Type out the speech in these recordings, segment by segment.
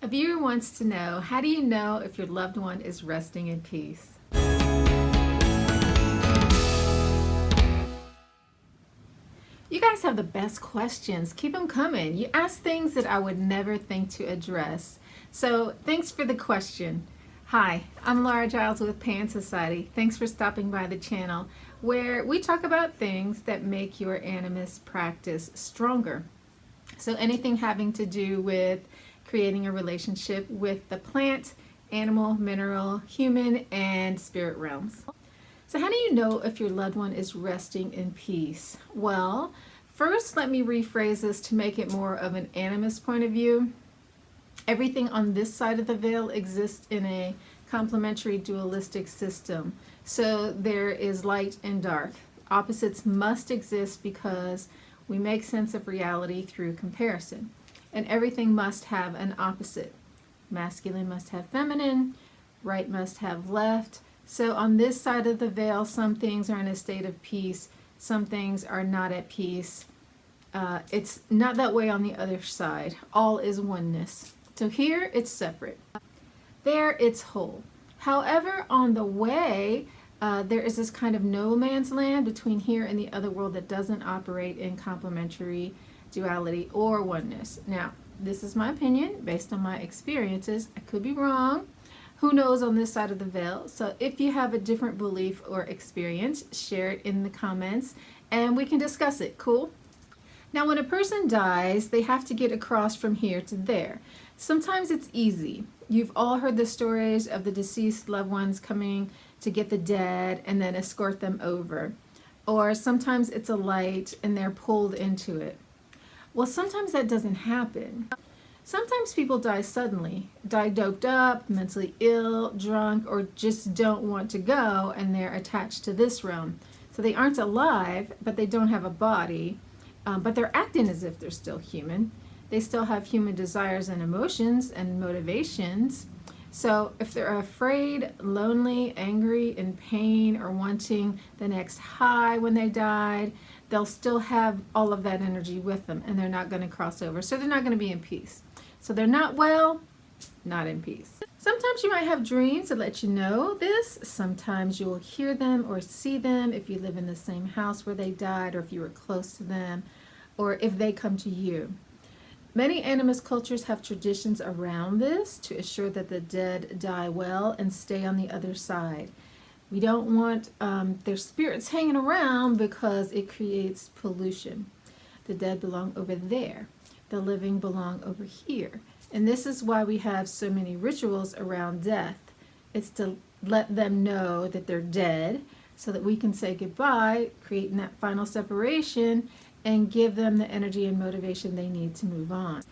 A viewer wants to know, how do you know if your loved one is resting in peace? You guys have the best questions. Keep them coming. You ask things that I would never think to address. So thanks for the question. Hi, I'm Laura Giles with Pan Society. Thanks for stopping by the channel where we talk about things that make your animist practice stronger. So anything having to do with creating a relationship with the plant, animal, mineral, human, and spirit realms. So how do you know if your loved one is resting in peace? Well, first let me rephrase this to make it more of an animist point of view. Everything on this side of the veil exists in a complementary dualistic system. So there is light and dark. Opposites must exist because we make sense of reality through comparison. And everything must have an opposite. Masculine must have feminine, right must have left. So on this side of the veil, some things are in a state of peace, some things are not at peace. It's not that way on the other side. All is oneness. So here it's separate. There it's whole. However, on the way, there is this kind of no man's land between here and the other world that doesn't operate in complementary duality or oneness. Now, this is my opinion based on my experiences. I could be wrong. Who knows on this side of the veil? So if you have a different belief or experience, share it in the comments and we can discuss it. Cool? Now, when a person dies, they have to get across from here to there. Sometimes it's easy. You've all heard the stories of the deceased loved ones coming to get the dead and then escort them over. Or sometimes it's a light and they're pulled into it. Well, sometimes that doesn't happen. Sometimes people die suddenly, die doped up, mentally ill, drunk, or just don't want to go and they're attached to this realm. So they aren't alive, but they don't have a body, but they're acting as if they're still human. They still have human desires and emotions and motivations. So if they're afraid, lonely, angry, in pain, or wanting the next high when they died, they'll still have all of that energy with them and they're not going to cross over. So they're not going to be in peace. So they're not well, not in peace. Sometimes you might have dreams that let you know this. Sometimes you'll hear them or see them if you live in the same house where they died or if you were close to them or if they come to you. Many animist cultures have traditions around this to assure that the dead die well and stay on the other side. We don't want their spirits hanging around because it creates pollution. The dead belong over there. The living belong over here. And this is why we have so many rituals around death. It's to let them know that they're dead so that we can say goodbye, creating that final separation, and give them the energy and motivation they need to move on.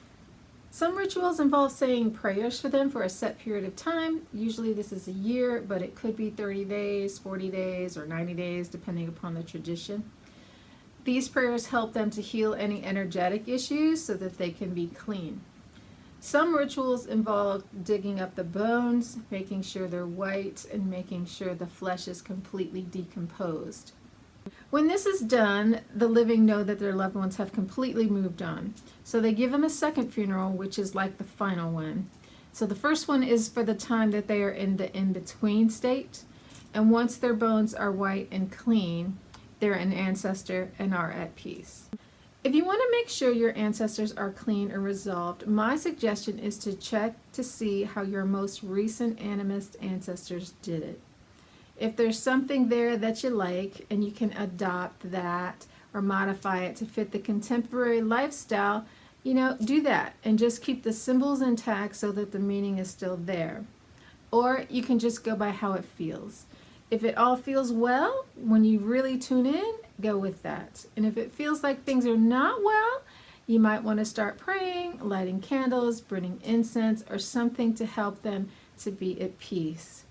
Some rituals involve saying prayers for them for a set period of time. Usually this is a year, but it could be 30 days, 40 days, or 90 days, depending upon the tradition. These prayers help them to heal any energetic issues so that they can be clean. Some rituals involve digging up the bones, making sure they're white, and making sure the flesh is completely decomposed. When this is done, the living know that their loved ones have completely moved on. So they give them a second funeral, which is like the final one. So the first one is for the time that they are in the in-between state. And once their bones are white and clean, they're an ancestor and are at peace. If you want to make sure your ancestors are clean or resolved, my suggestion is to check to see how your most recent animist ancestors did it. If there's something there that you like and you can adopt that or modify it to fit the contemporary lifestyle, do that and just keep the symbols intact so that the meaning is still there. Or you can just go by how it feels. If it all feels well, when you really tune in, go with that. And if it feels like things are not well, you might want to start praying, lighting candles, burning incense, or something to help them to be at peace.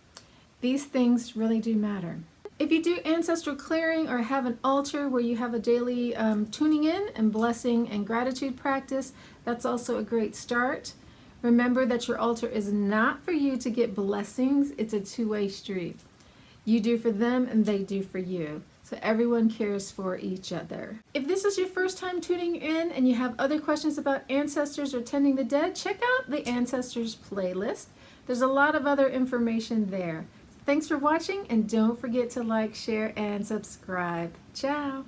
These things really do matter. If you do ancestral clearing or have an altar where you have a daily tuning in and blessing and gratitude practice, that's also a great start. Remember that your altar is not for you to get blessings. It's a two-way street. You do for them and they do for you. So so everyone cares for each other. If this is your first time tuning in and you have other questions about ancestors or tending the dead, check out the Ancestors playlist. There's a lot of other information there. Thanks for watching, and don't forget to like, share, and subscribe. Ciao!